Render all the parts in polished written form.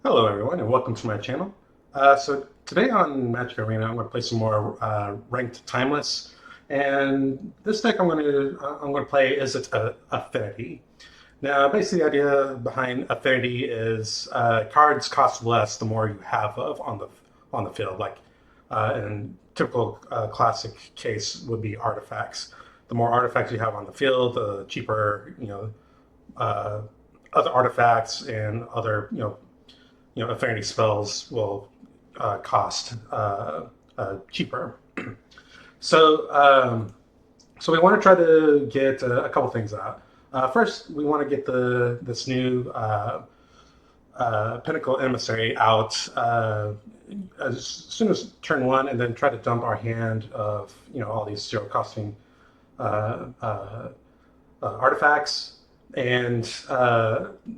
Hello everyone and welcome to my channel. So today on MTG Arena I'm going to play some more ranked Timeless, and this deck I'm going to play Izzet Affinity. Now basically the idea behind Affinity is cards cost less the more you have of on the field. Like in typical classic case would be artifacts. The more artifacts you have on the field, the cheaper uh, other artifacts and other affinity spells will cost cheaper. So, so we want to try to get a couple things out. First, we want to get this new Pinnacle Emissary out as soon as turn one, and then try to dump our hand of all these zero costing uh, uh, artifacts, and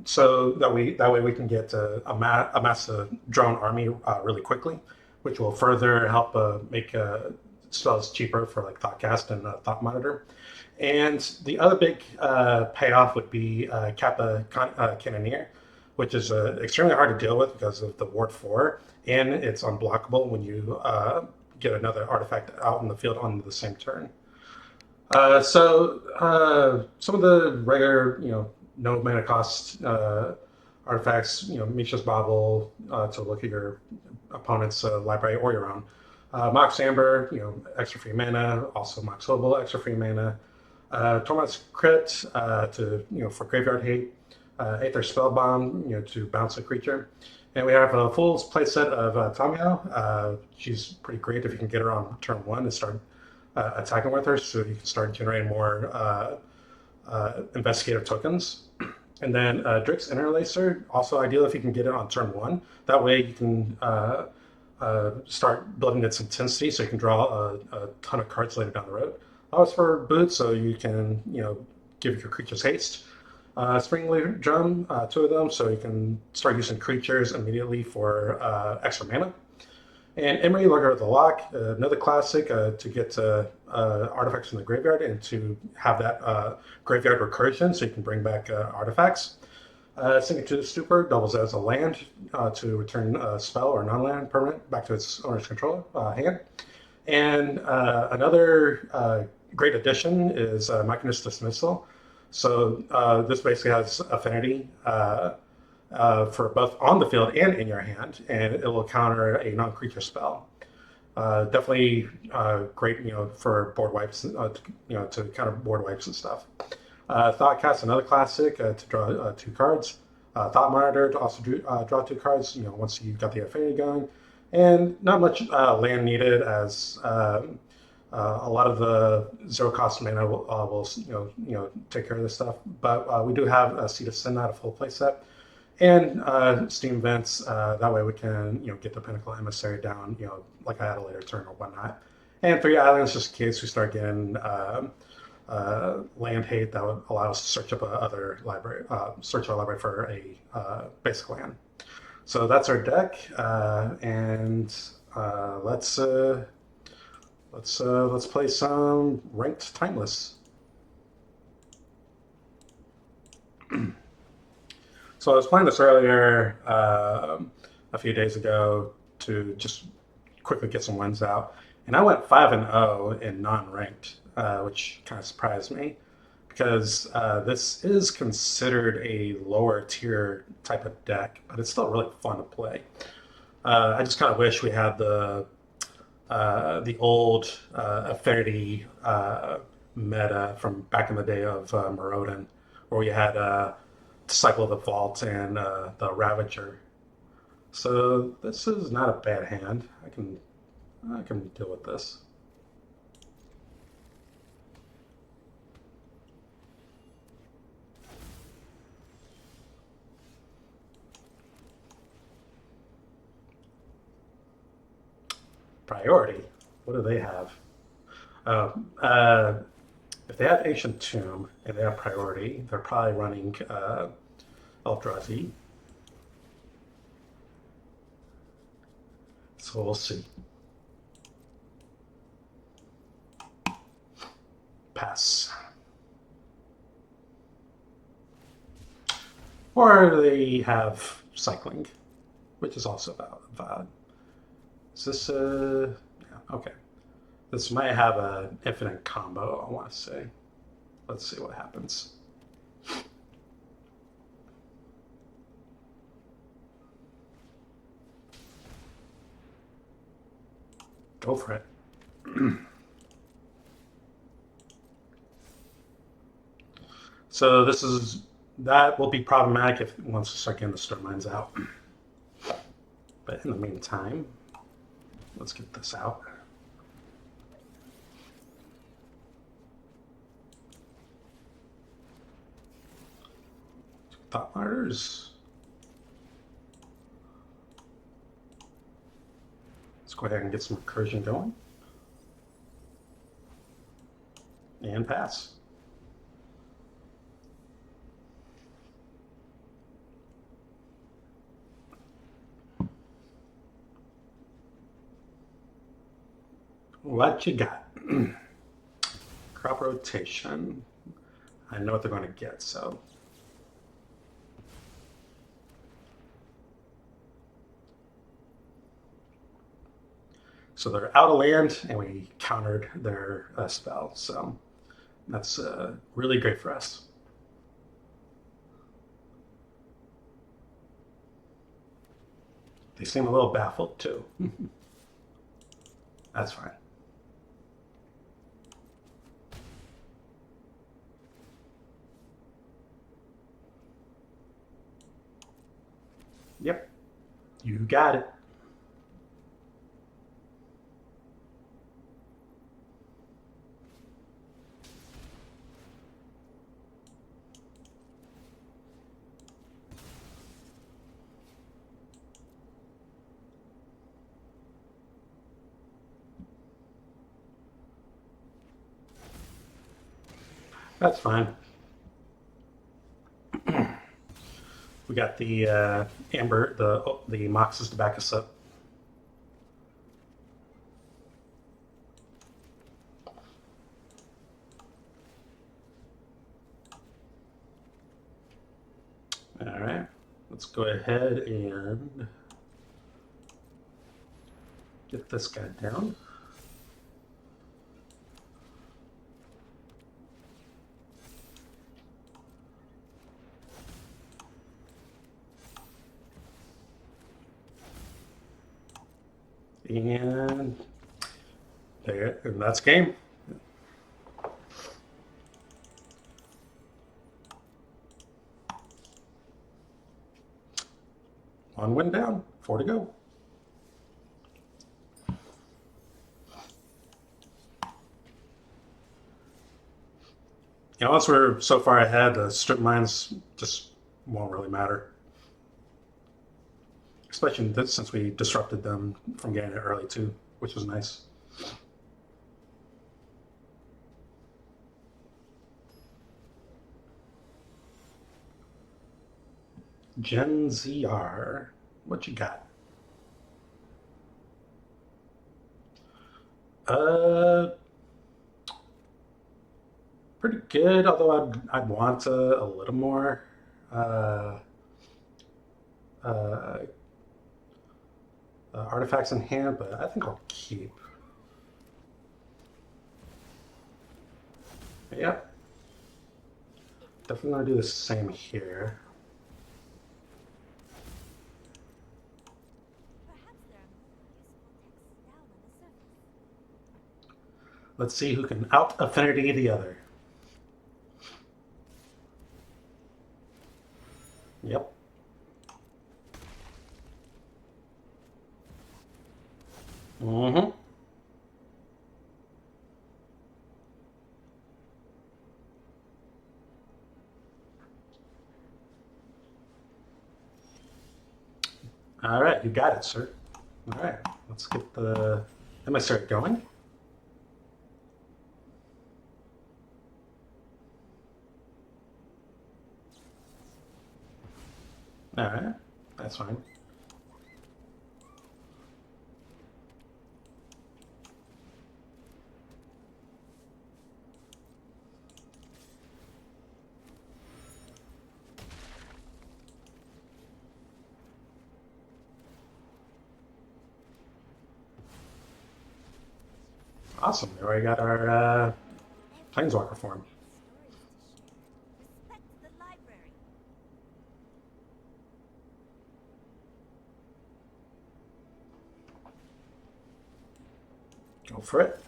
so that way we can get amass a drone army really quickly, which will further help make spells cheaper for like Thoughtcast and Thought Monitor. And the other big payoff would be Kappa Cannoneer, which is extremely hard to deal with because of the Ward 4, and it's unblockable when you get another artifact out in the field on the same turn. Some of the regular, no mana cost artifacts, Mishra's Bauble to look at your opponent's library or your own. Mox Amber, extra free mana. Also Mox Opal, extra free mana. Tormod's Crypt for graveyard hate. Aether Spellbomb, to bounce a creature. And we have a full playset of Tamiyo. She's pretty great if you can get her on turn one and start attacking with her, so you can start generating more investigative tokens. And then Drix Interlacer, also ideal if you can get it on turn one. That way you can start building its intensity, so you can draw a ton of cards later down the road. Lavaspur Boots, so you can give your creatures haste. Springleaf Drum, two of them, so you can start using creatures immediately for extra mana. And Emry, Lurker of the Loch, another classic to get artifacts from the graveyard and to have that graveyard recursion so you can bring back artifacts. Sink to Stupor doubles as a land to return a spell or non-land permanent back to its owner's control hand. And another great addition is Machinist Dismissal. So this basically has affinity for both on the field and in your hand, and it will counter a non-creature spell. Definitely great, for board wipes, to counter board wipes and stuff. Thoughtcast, another classic, to draw two cards. Thought Monitor to also draw two cards, once you've got the affinity going. And not much land needed, as a lot of the zero cost mana will take care of this stuff. But we do have a Seed of Synod, a full playset, and Steam Vents. That way we can get the Pinnacle Emissary down, like I had a later turn or whatnot. And 3 islands, just in case we start getting land hate, that would allow us to search up other library, search our library for a basic land. So that's our deck, and let's play some ranked Timeless. So I was playing this earlier a few days ago to just quickly get some wins out, and I went 5-0 in non-ranked, which kind of surprised me because this is considered a lower tier type of deck, but it's still really fun to play. I just kind of wish we had the old Affinity meta from back in the day of Morodin, where we had Cycle of the Vault and the Ravager. So this is not a bad hand. I can deal with this. Priority. What do they have? Uh, uh, if they have Ancient Tomb and they have Priority, they're probably running Eldrazi. So we'll see. Pass. Or they have Cycling. which is also valid. Is this yeah, okay. This might have an infinite combo, I want to say. Let's see what happens. Go for it. So that will be problematic if once we start getting the storm mines out. But in the meantime, let's get this out. Thought martyrs. Let's go ahead and get some recursion going. And pass. What you got? Crop rotation. I know what they're going to get, so. So they're out of land, and we countered their spell, so that's really great for us. They seem a little baffled, too. That's fine. Yep, you got it. That's fine. We got the Amber, the Moxes to back us up. All right, let's go ahead and get this guy down. And there, and that's game. One win down, 4 to go. You know, once we're so far ahead, the strip mines just won't really matter. Especially since we disrupted them from getting it early too, which was nice. Gen ZR, what you got? Pretty good, although I'd want a little more. Artifacts in hand, but I think I'll keep. Yep. Definitely going to do the same here. Let's see who can out Affinity the other. Yep. Mm-hmm. All right, you got it, sir. All right, let's get the emissary going. All right, that's fine. Awesome. We already got our Planeswalker form. Go for it.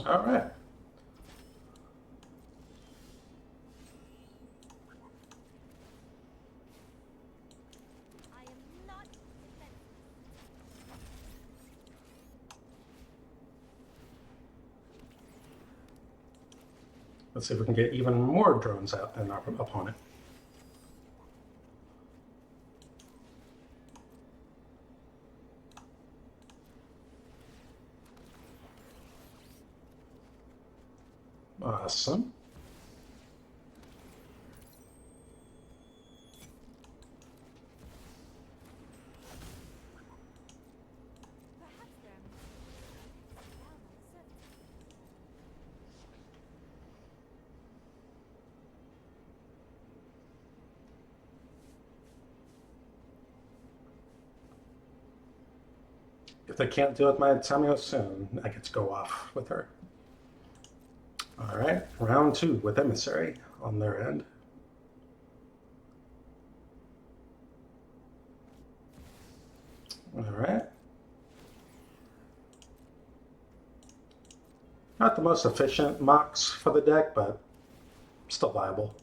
All right. Let's see if we can get even more drones out than our opponent. Awesome. If they can't deal with my Tamiyo soon, I get to go off with her. All right, round 2 with Emissary on their end. All right. Not the most efficient Mox for the deck, but still viable.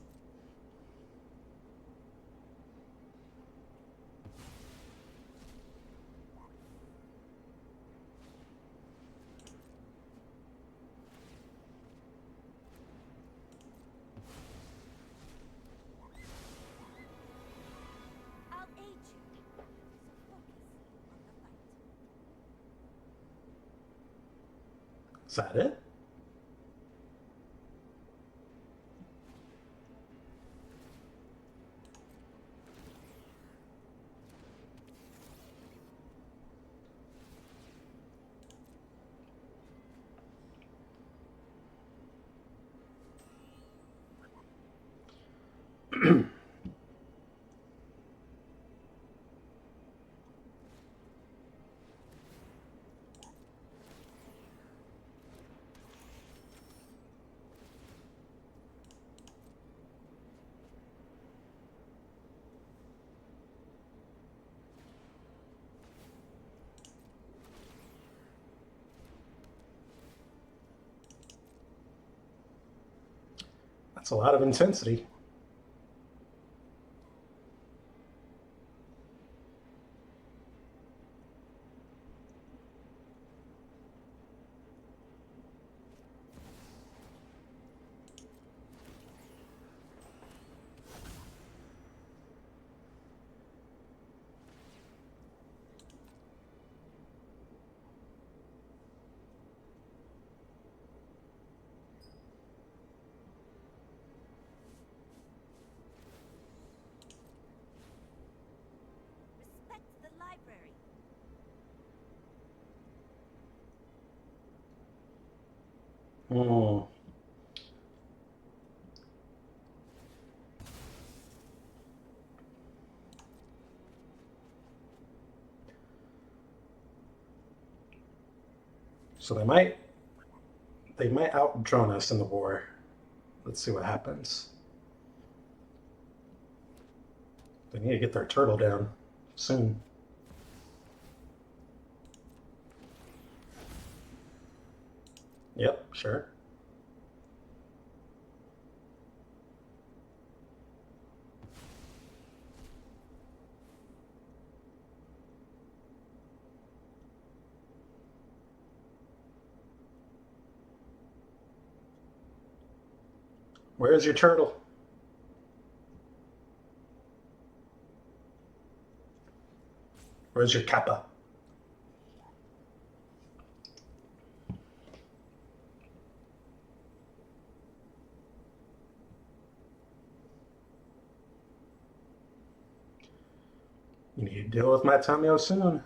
Is that it? That's a lot of intensity. Hmm. So they might out-drone us in the war. Let's see what happens. They need to get their turtle down soon. Yep, sure. Where's your turtle? Where's your Kappa? You need to deal with my Tamiyo soon.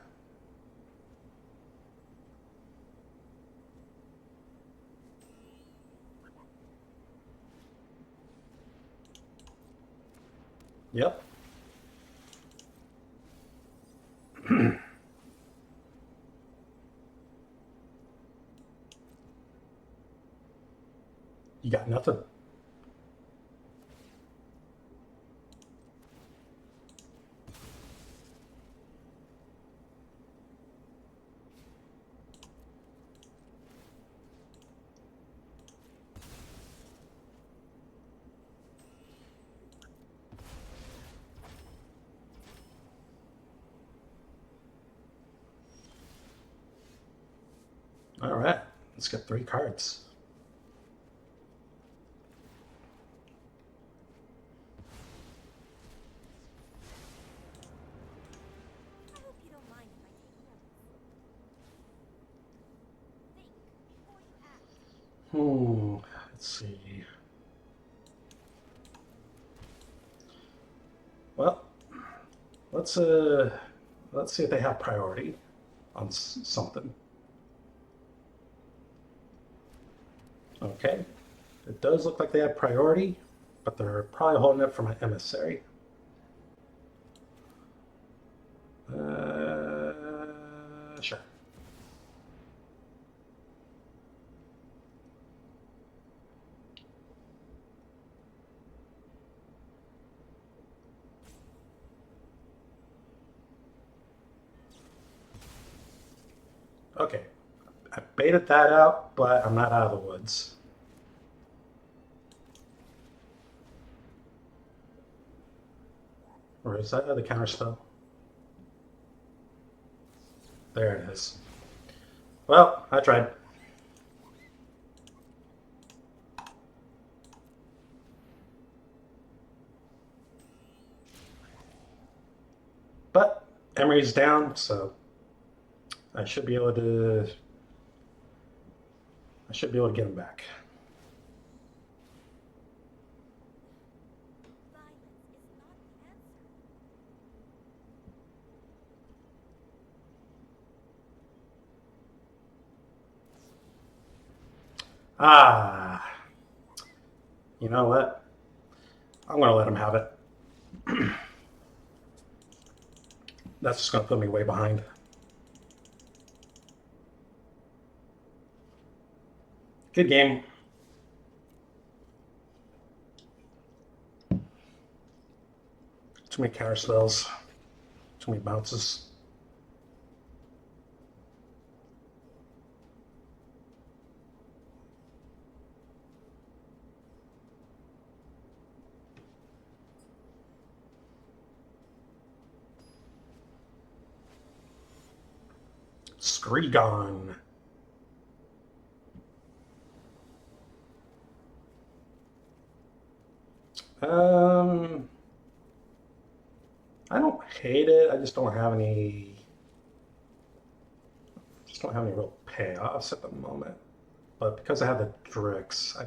Yep. You got nothing. All right, let's get 3 cards. Let's see. Well, let's see if they have priority on something. Okay, it does look like they have priority, but they're probably holding it for my emissary. Sure. Okay, I baited that out, but I'm not out of the woods. Or is that the counterspell? There it is. Well, I tried. But Emry's down, so I should be able to get him back. Ah, you know what? I'm going to let him have it. That's just going to put me way behind. Good game. Too many counter spells. Too many bounces. Screegon. I don't hate it. I just don't have any. Real payoffs at the moment. But because I have the Drix,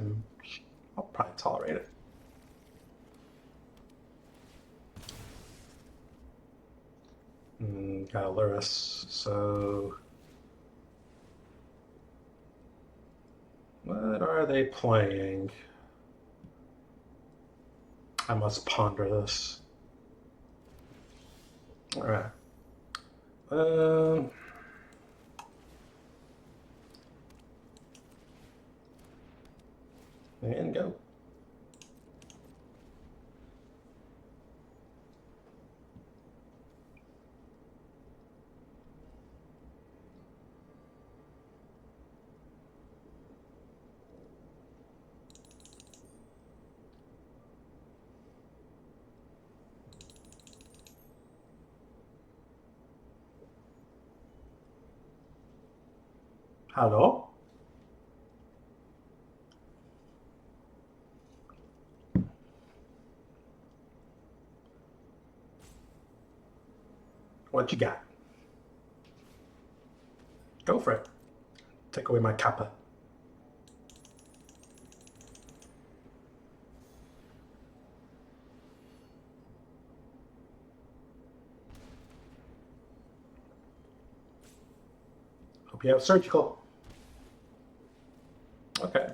I'll probably tolerate it. Got a Lurus, so what are they playing? I must ponder this. All right. And go. Hello? What you got? Go for it. Take away my Kappa. Hope you have surgical. Okay.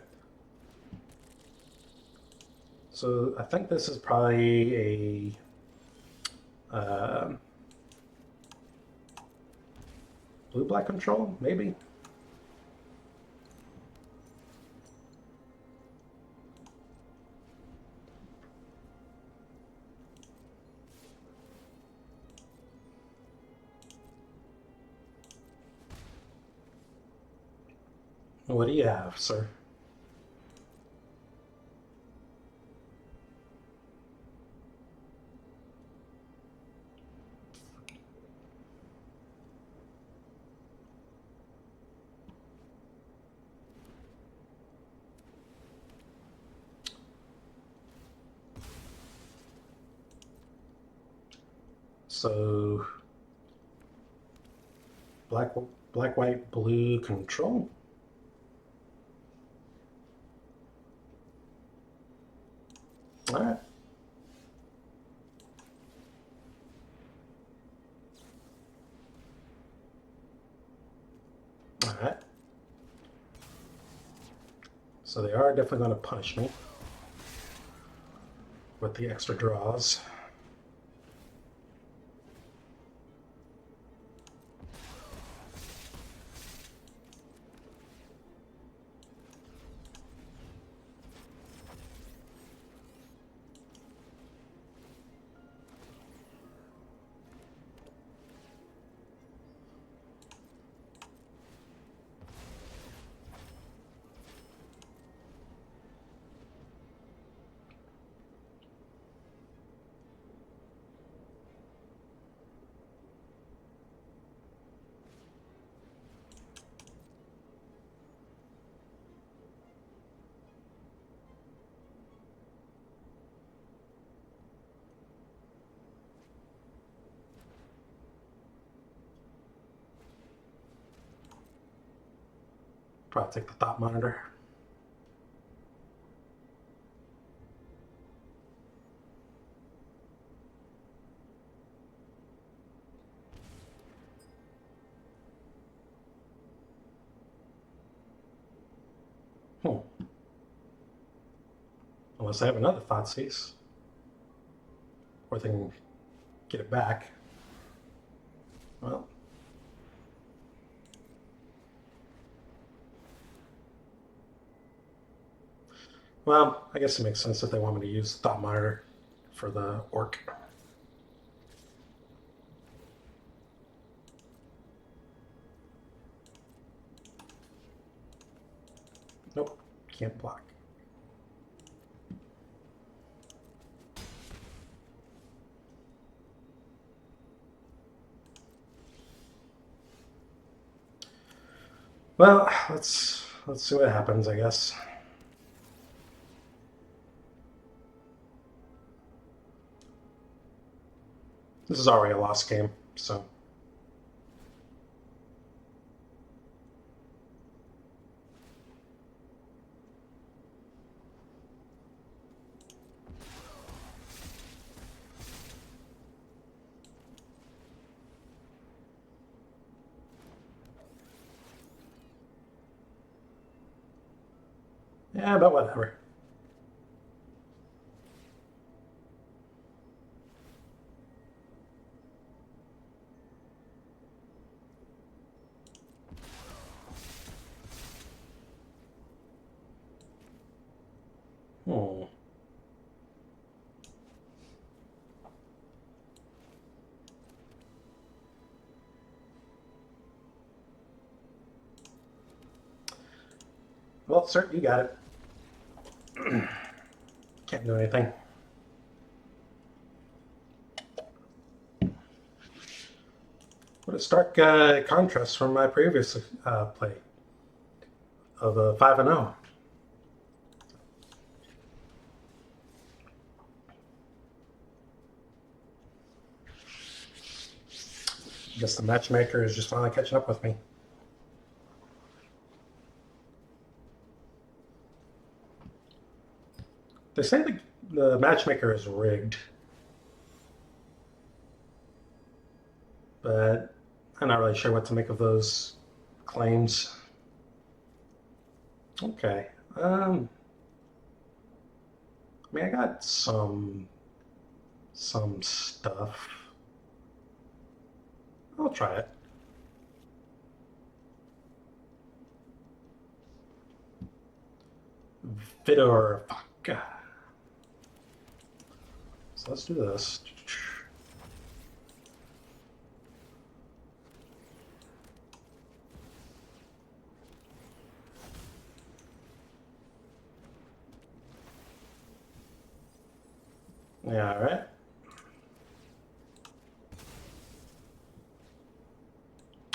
So I think this is probably a blue-black control, maybe? What do you have, sir? So, black, white, blue control. All right. All right. So they are definitely going to punish me with the extra draws. Probably take the thought monitor. Unless I have another Thoughtseize. Or they can get it back. Well. Well, I guess it makes sense if they want me to use Thought Monitor for the Orc. Nope, can't block. Well, let's see what happens, I guess. This is already a lost game, so. Yeah, but whatever. Hmm. Well, sir, you got it. Can't do anything. What a stark contrast from my previous play of 5-0. guess the matchmaker is just finally catching up with me. They say the matchmaker is rigged, but I'm not really sure what to make of those claims. Okay. I mean, I got some stuff. I'll try it. Vidor, fuck. So let's do this. Yeah, all right.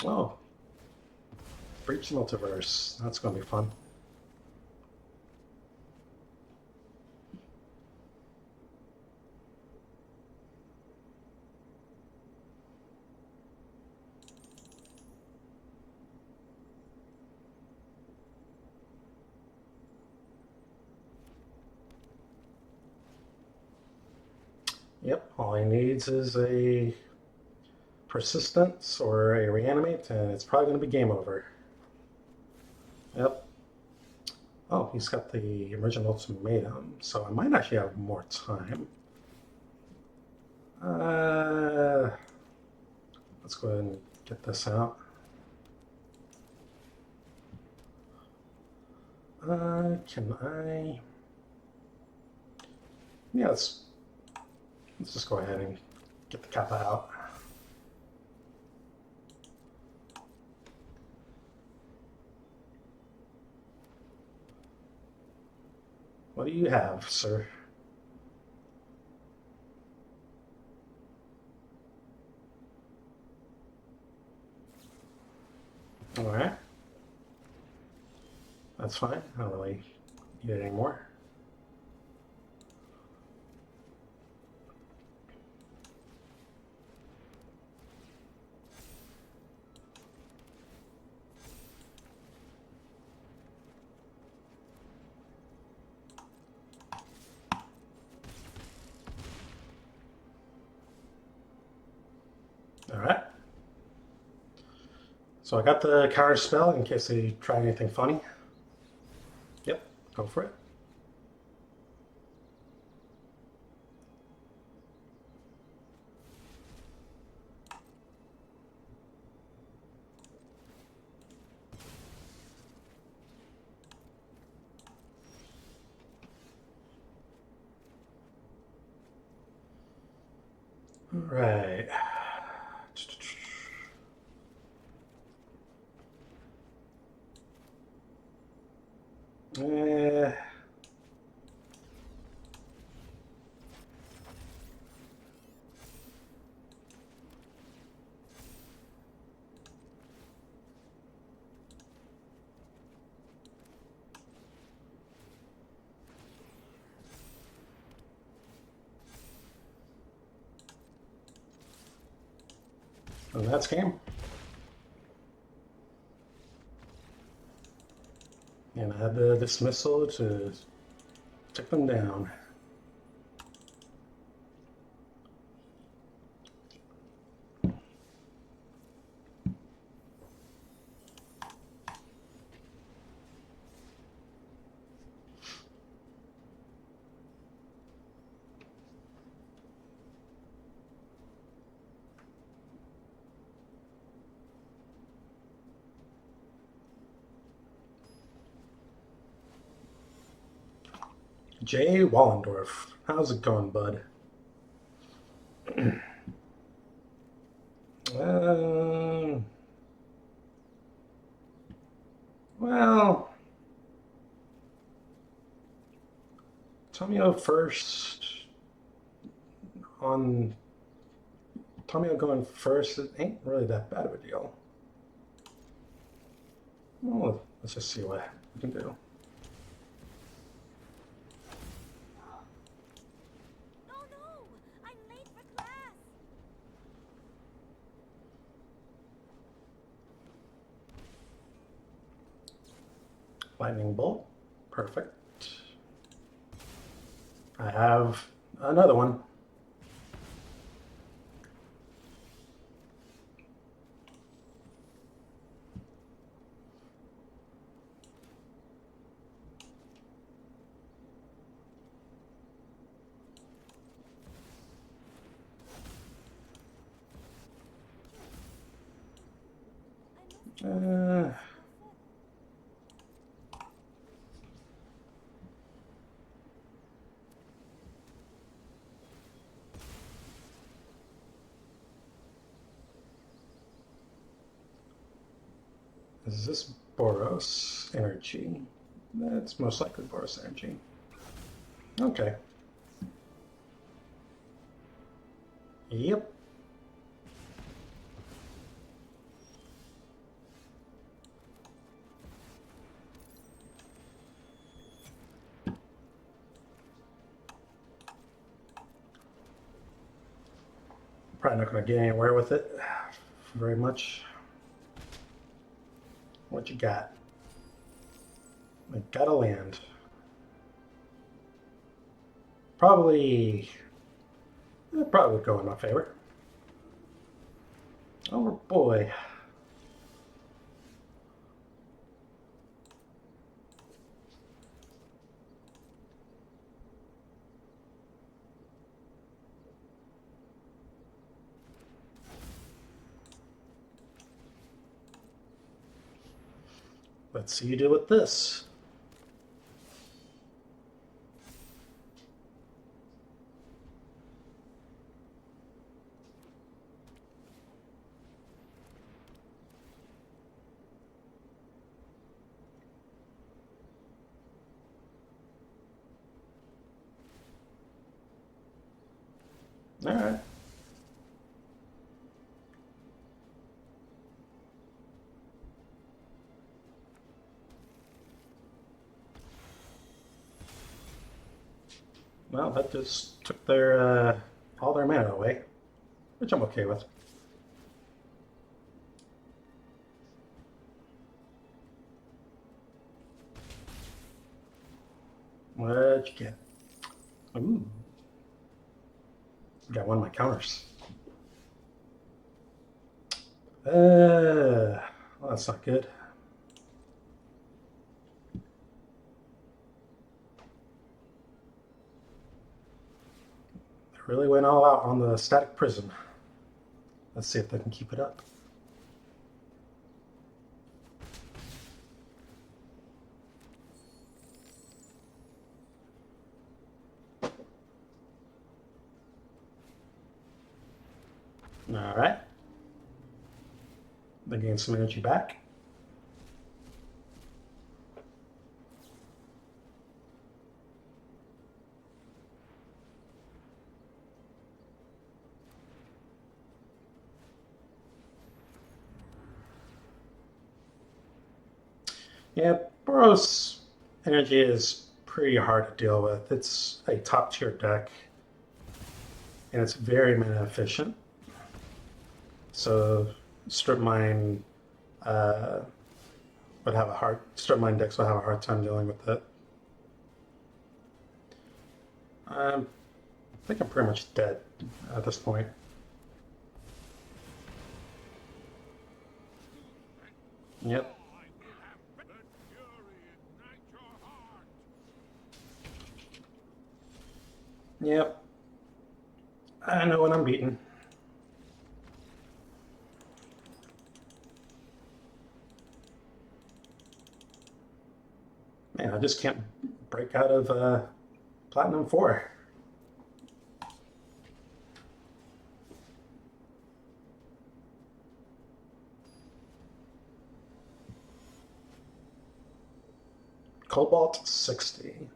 Oh, Breach Multiverse. That's going to be fun. Yep, all he needs is a persistence or a reanimate, and it's probably going to be game over. Yep. Oh, he's got the emergent ultimatum, so I might actually have more time. Let's go ahead and get this out. Can I? Yeah, let's just go ahead and get the Kappa out. What do you have, sir? All right. That's fine. I don't really need it anymore. All right. So I got the counter spell in case they try anything funny. Yep, go for it. All right. And that's game. And I had the Dismissal to take them down. Jay Wallendorf, how's it going, bud? Well, Tamiyo first on Tamiyo going first, it ain't really that bad of a deal. Well, let's just see what we can do. Lightning bolt. Perfect. I have another one. Is this Boros energy? That's most likely Boros energy. Okay. Yep. Probably not going to get anywhere with it very much. What you got? I gotta land. Probably would go in my favor. Oh boy. Let's see you do with this. All right. Well, that just took their all their mana away, which I'm okay with. What'd you get? Ooh. Got one of my counters. Well, that's not good. They really went all out on the static prison. Let's see if they can keep it up. All right. They gain some energy back. Yeah, Boros energy is pretty hard to deal with. It's a top tier deck, and it's very mana efficient. So strip mine strip mine decks would have a hard time dealing with it. I think I'm pretty much dead at this point. Yep. Yep. I know when I'm beaten. Man, I just can't break out of Platinum 4. Cobalt 60.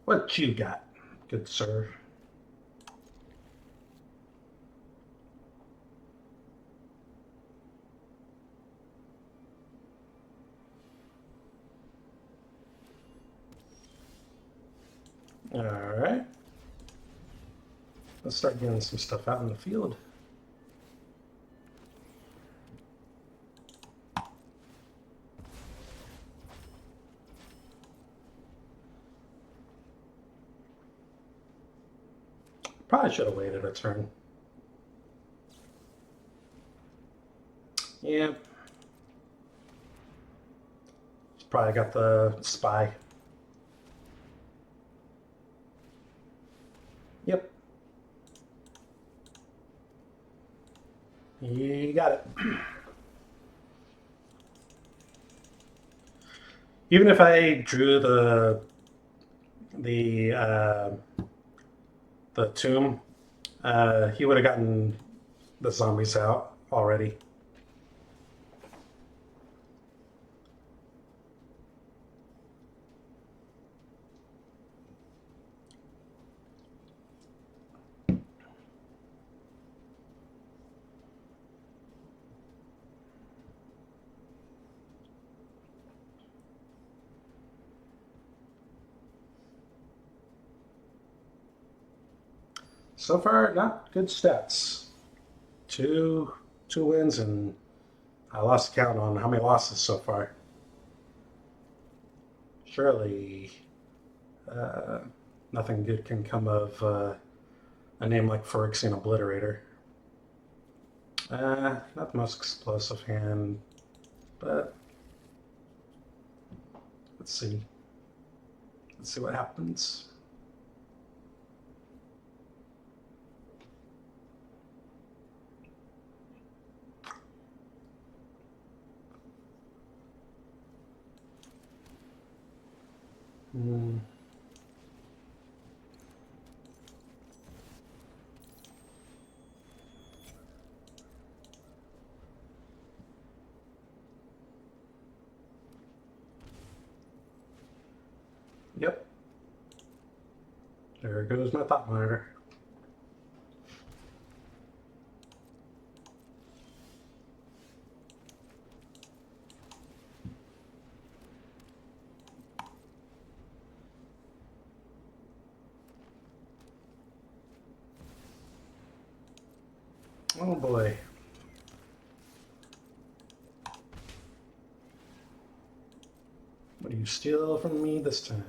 What you got, good sir? All right. Let's start getting some stuff out in the field. Probably should have waited a turn. Yeah. Probably got the spy. Yep. You got it. Even if I drew the uh, the tomb, he would have gotten the zombies out already. So far, not good stats. Two wins, and I lost count on how many losses so far. Surely, uh, nothing good can come of a name like Phyrexian Obliterator. Not the most explosive hand, but let's see. Let's see what happens. Hmm. Yep. There goes my thought monitor. Oh boy. What do you steal from me this time?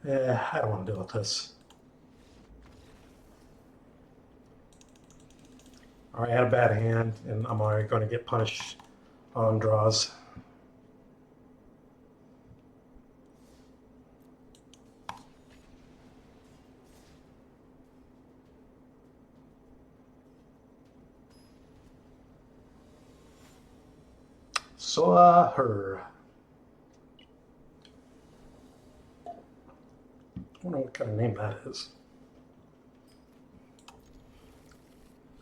I don't want to deal with this. Alright, I had a bad hand, and I'm already going to get punished on draws. So, her. I don't know what kind of name that is.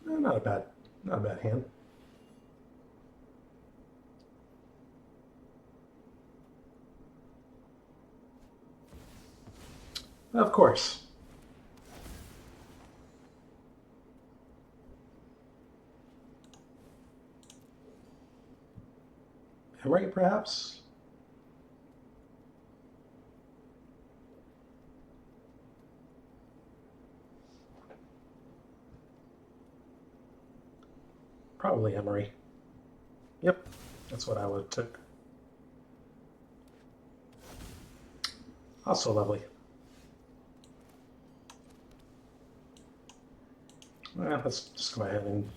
Not a bad hand. Of course. Emry, perhaps? Probably Emry. Yep, that's what I would have took. Also lovely. Well, let's just go ahead and...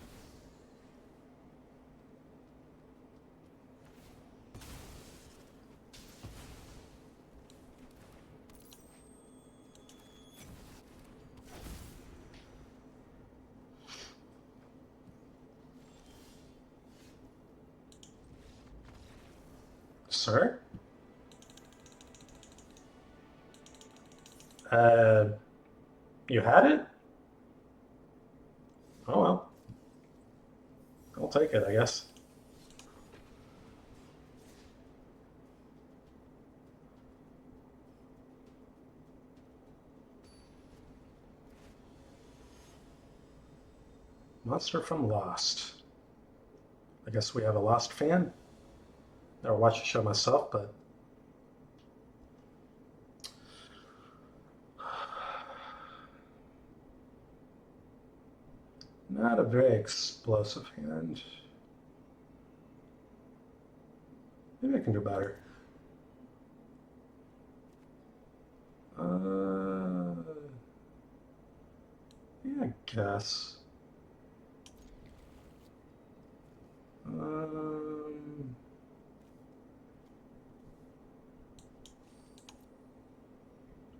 Sir? Uh, you had it? Oh well. I'll take it, I guess. Monster from Lost. I guess we have a Lost fan. Never watched the show myself, but not a very explosive hand. Maybe I can do better. Yeah, I guess.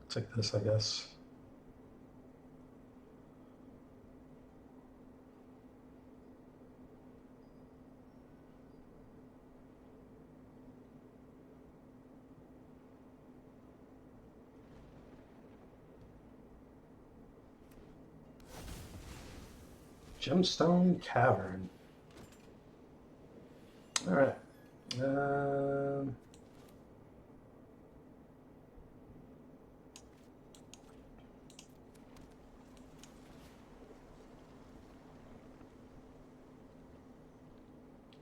Take this, I guess. Gemstone Cavern. All right.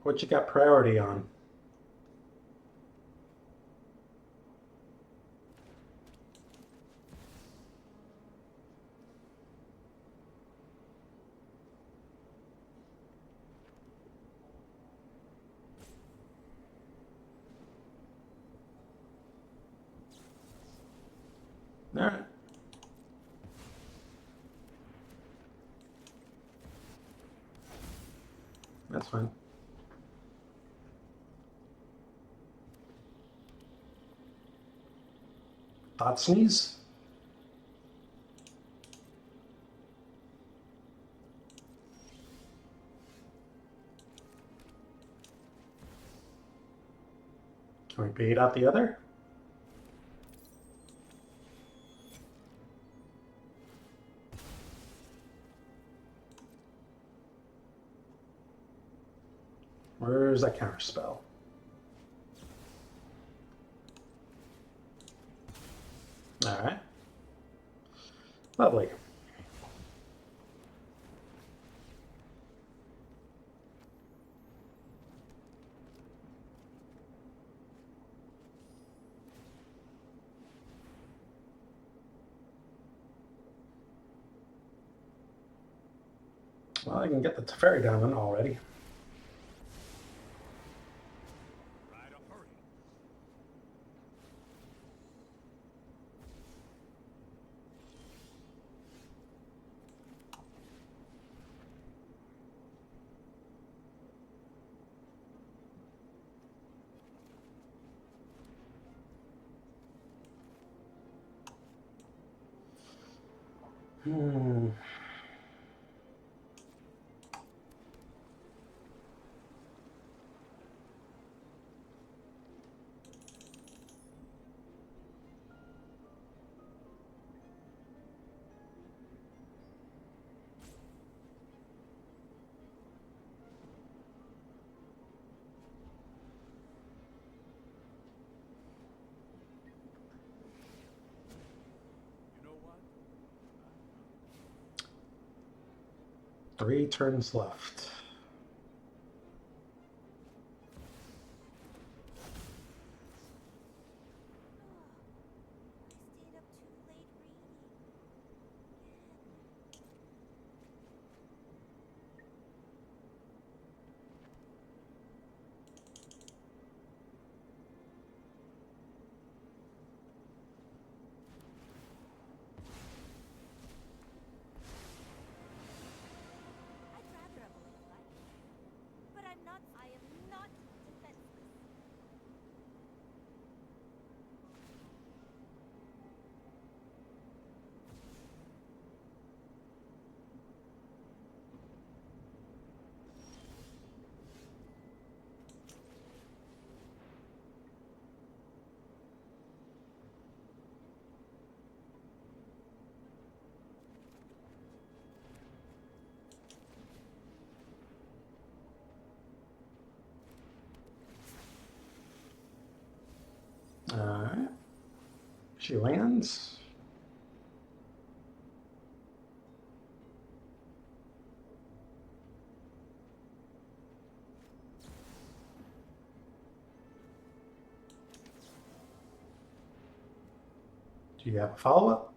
What you got priority on? All right. That's fine. Thought sneeze? Can we bait out the other? Where's that counter spell? All right. Lovely. Well, I can get the Teferi down already. Hmm. Three turns left. Alright. She lands. Do you have a follow-up?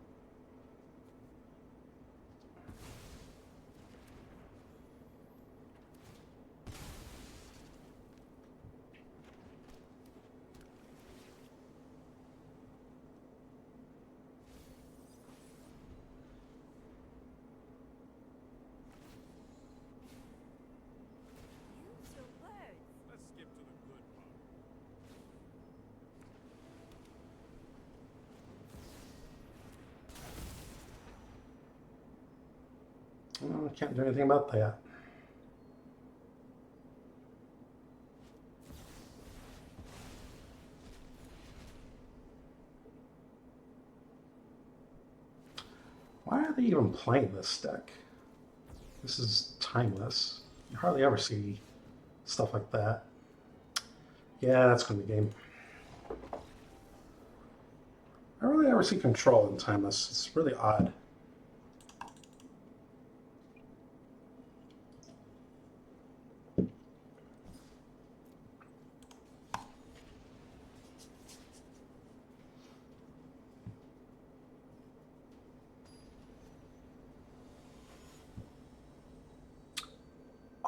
Well, I can't do anything about that. Why are they even playing this deck? This is timeless. You hardly ever see stuff like that. Yeah, that's going to be game. I rarely ever see control in timeless. It's really odd.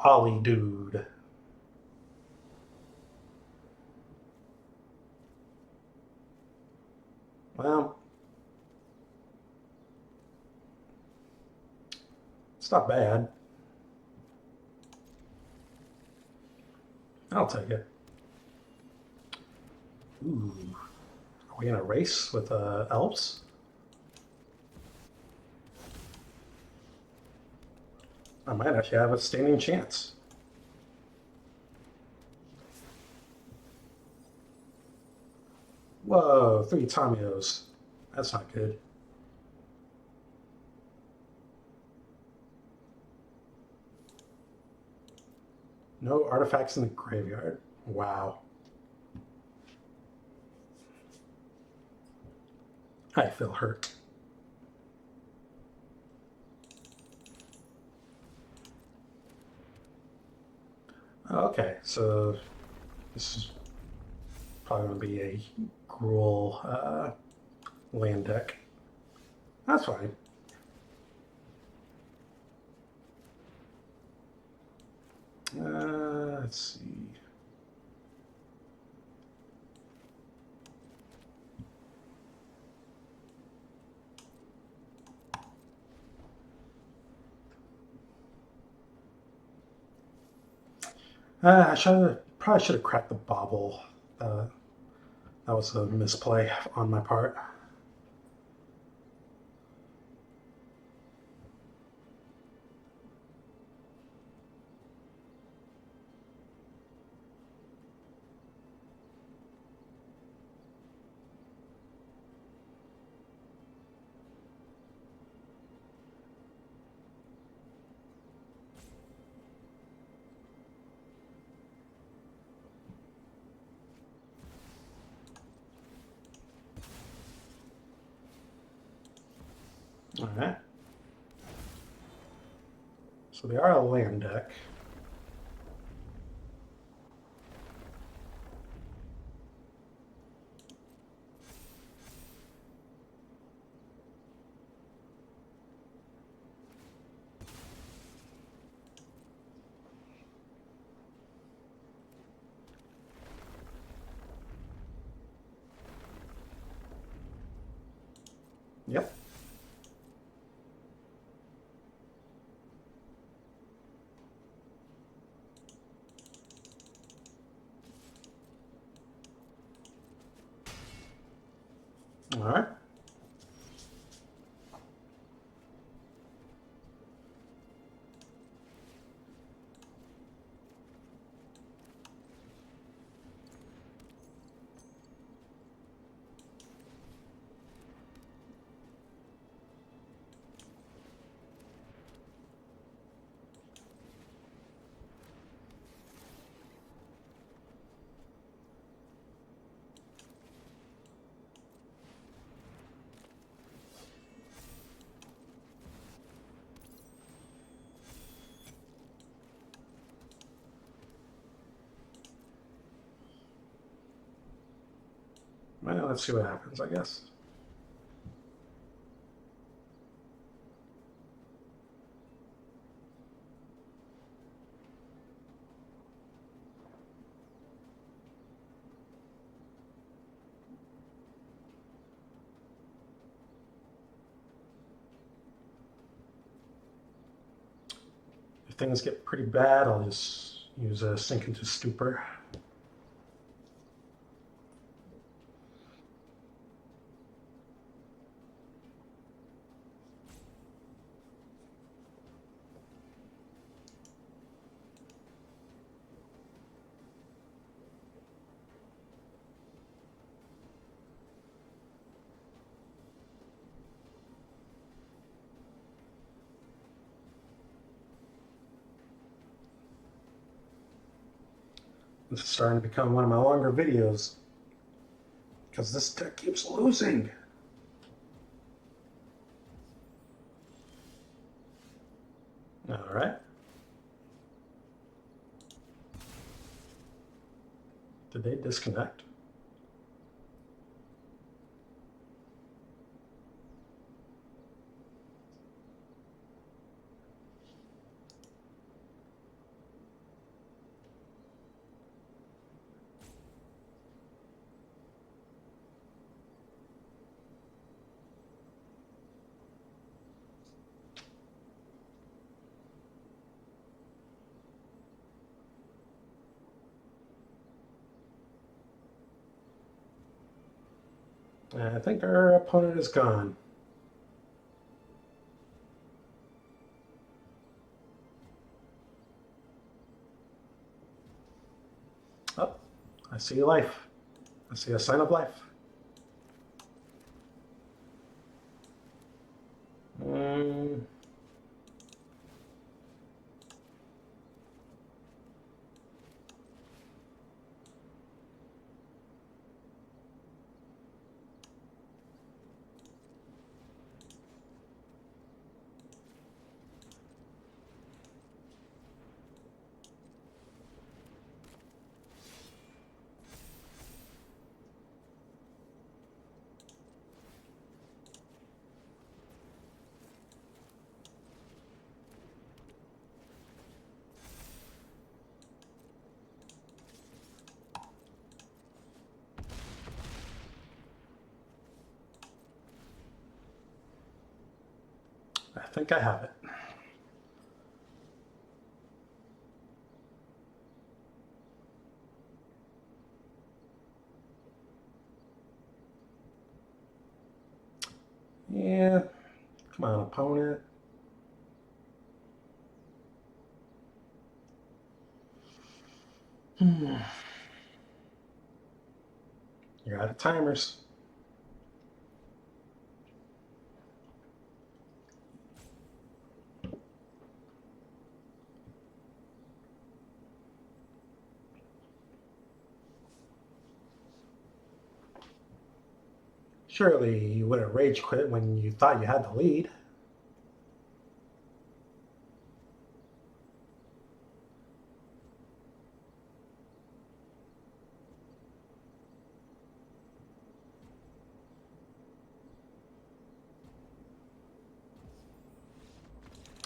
Ollie dude. Well, it's not bad. I'll take it. Ooh. Are we in a race with elves? I might actually have a standing chance. Whoa, 3 Tamiyos. That's not good. No artifacts in the graveyard. Wow. I feel hurt. Okay, so this is probably going to be a Gruul land deck. That's fine. Let's see. I probably should have cracked the Bauble. That was a misplay on my part. All right. So they are a land deck. Yep. All right. Well, let's see what happens, I guess. things get pretty bad, I'll just use a Sink into Stupor. This is starting to become one of my longer videos because this deck keeps losing. All right. Did they disconnect? I think our opponent is gone. Oh, I see life. I see a sign of life. I think I have it. Yeah, come on, opponent. You're out of timers. Surely you wouldn't rage quit when you thought you had the lead.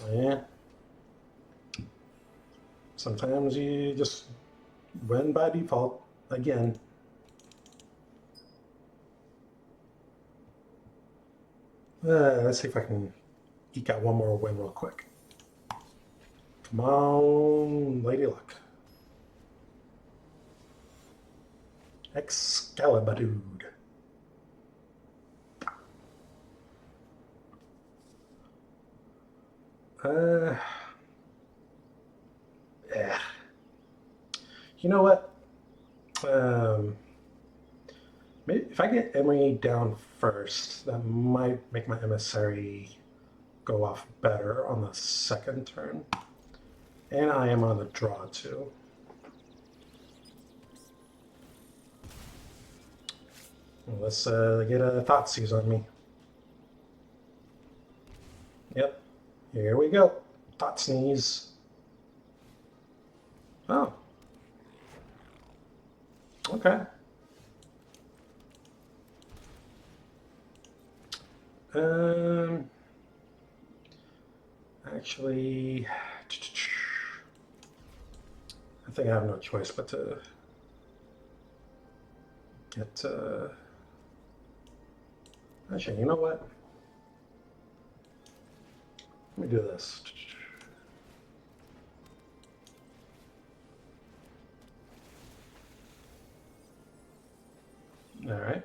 Yeah. Sometimes you just win by default again. Let's see if I can eke out one more win real quick. Come on, Lady Luck. Excalibur dude. Yeah. You know what? Maybe if I get Emry down first, that might make my Emissary go off better on the second turn. And I am on the draw too. Well, let's get a Thoughtseize on me. Yep. Here we go. Thought sneeze. Oh. Okay. Actually, I think I have no choice but to get. Actually, you know what? Let me do this. All right.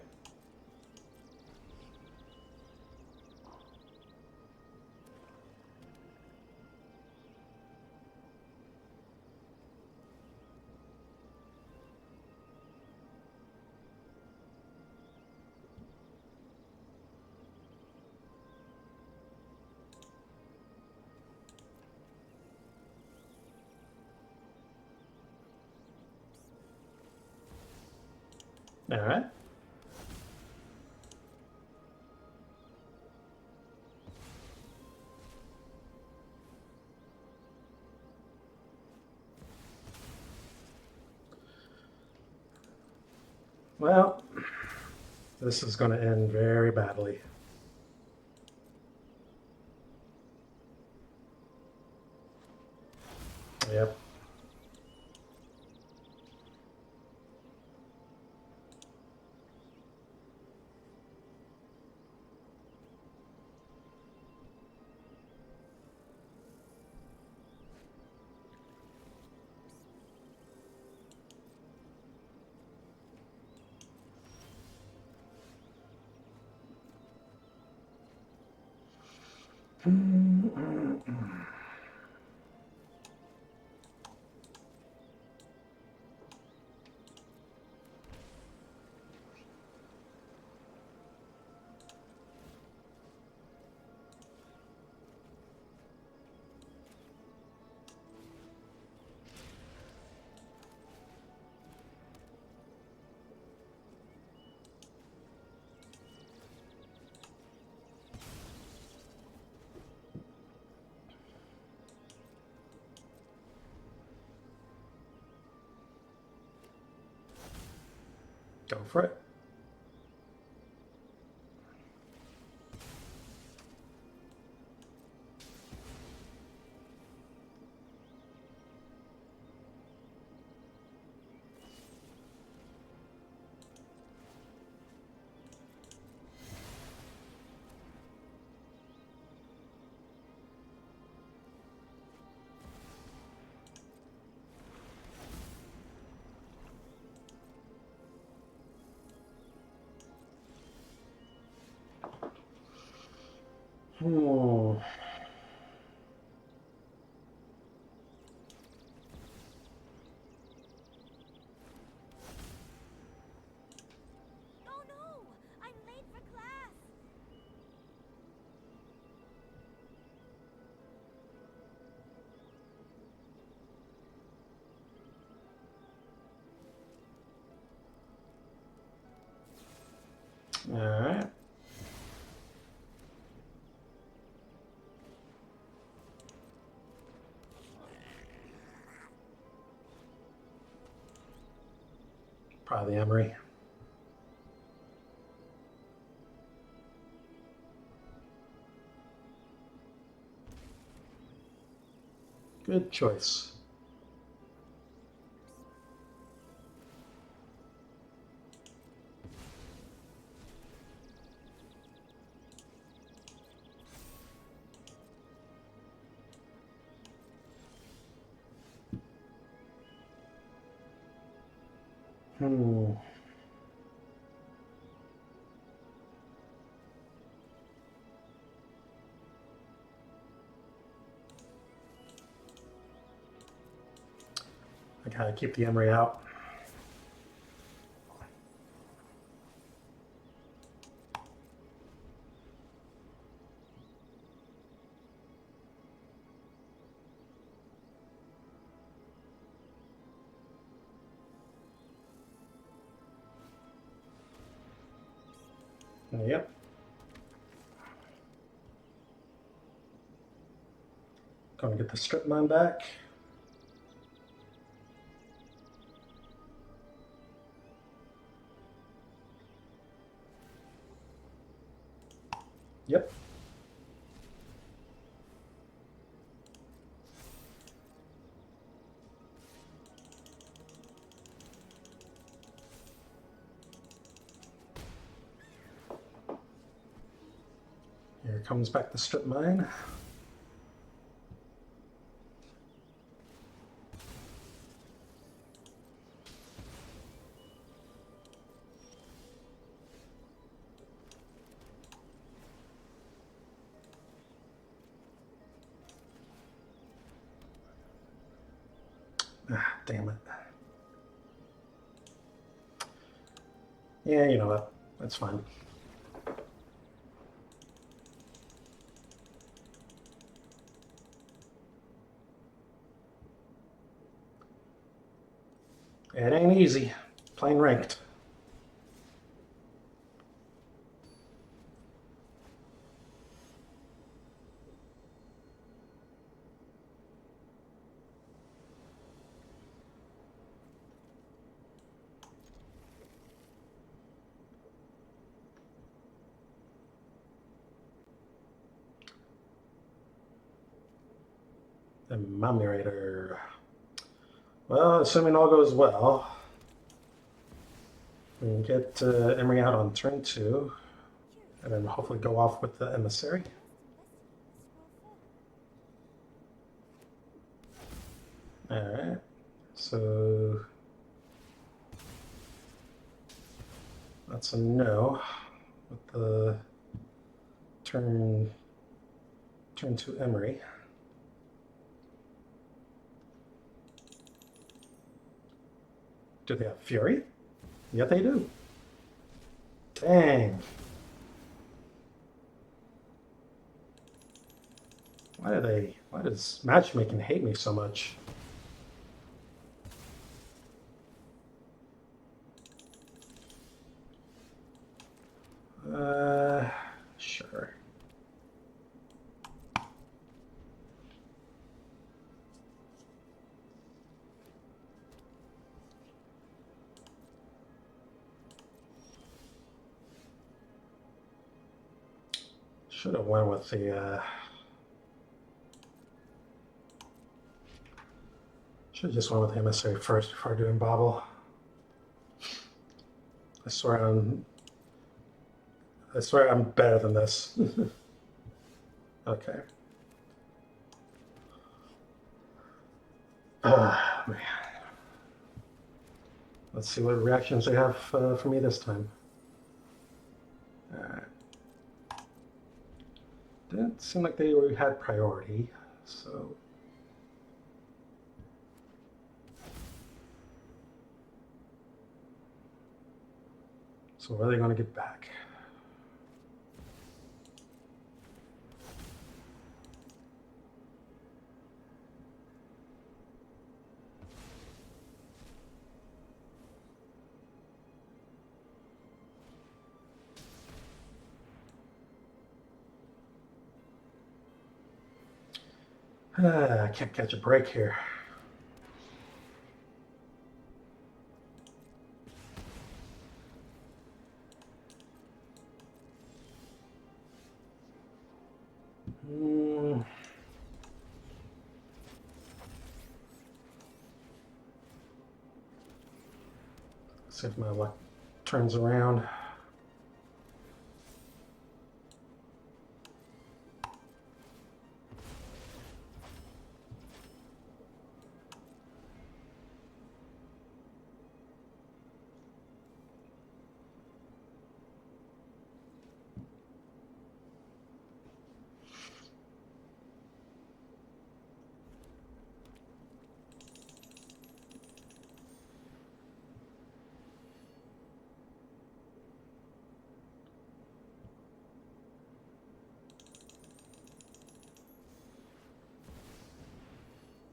All right. Well, this is going to end very badly. Yep. Go for it. Hmm. Oh no! I'm late for class! All right. Probably Emry. Good choice. Hmm. I gotta keep the Emry out. Yep. Gonna get the strip mine back. Yep. Here comes back the strip mine. Ah, damn it. Yeah, you know what? That's fine. It ain't easy playing ranked. The Mumurator. Well, assuming all goes well, we can get Emry out on turn 2, and then hopefully go off with the Emissary. Alright, so that's a no with the turn 2 Emry. Do they have Fury? Yeah, they do. Dang. Why does matchmaking hate me so much? Sure. Should have went with the, should have just went with the Emissary first before doing Bauble. I swear I'm better than this. Okay. Man. Let's see what reactions they have for me this time. Alright. Didn't seem like they had priority, so. So what are they going to get back? I can't catch a break here. See if my luck turns around.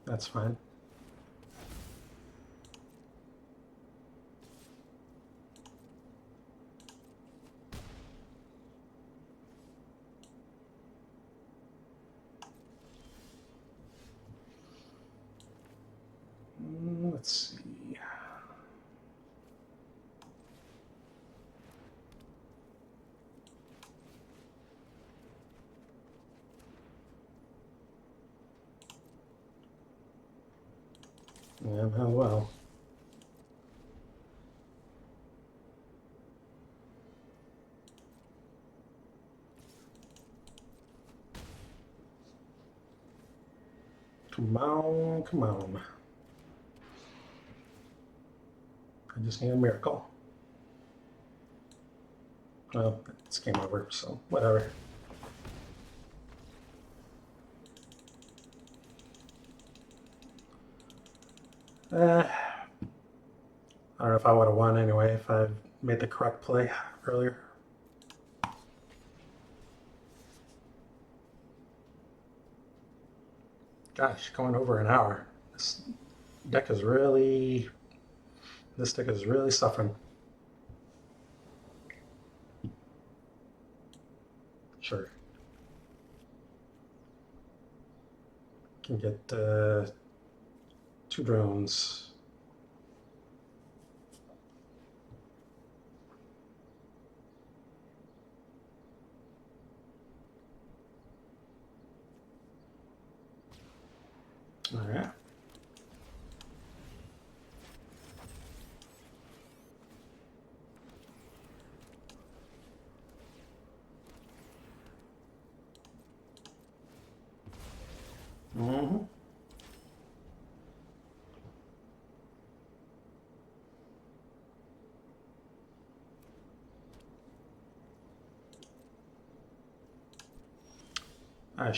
That's fine. Let's see. Yeah, well. Come on, come on. I just need a miracle. Well, it's game over, so whatever. I don't know if I would have won anyway if I made the correct play earlier. Gosh, going over an hour. This deck is really suffering. Sure. Can get 2 drones. All right. Mm-hmm. I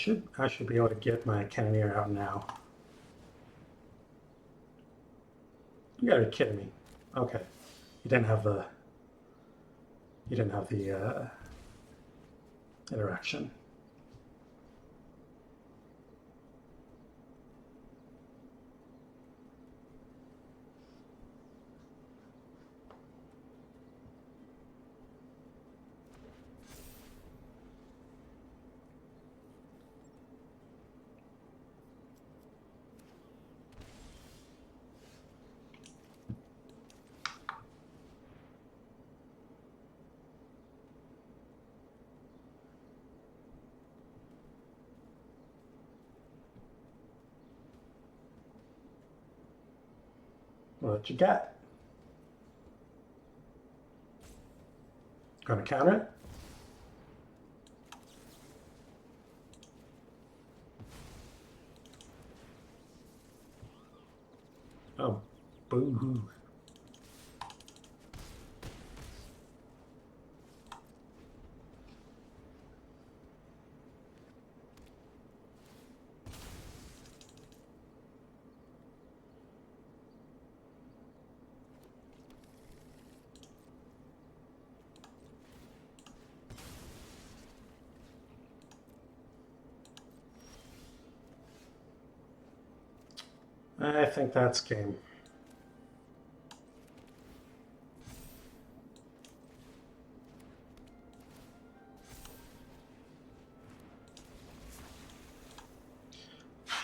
should be able to get my Cannoneer out now. You gotta be kidding me. Okay. You didn't have the interaction. What you got? Gonna counter it? Oh, boo-hoo. I think that's game.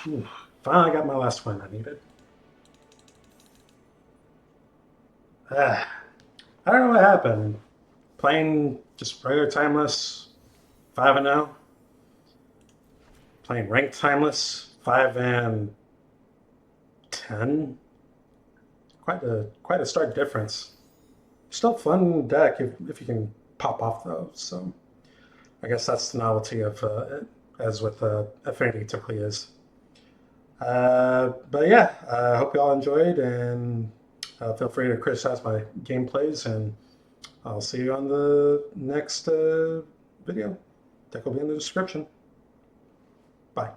Whew. Finally got my last one I needed. I don't know what happened. Playing just regular timeless, 5-0. Playing ranked timeless, 5-10. Quite a stark difference. Still fun deck if you can pop off those. So I guess that's the novelty of it, as with Affinity typically is. But yeah, I hope you all enjoyed, and feel free to criticize my gameplays, and I'll see you on the next video. Deck will be in the description. Bye.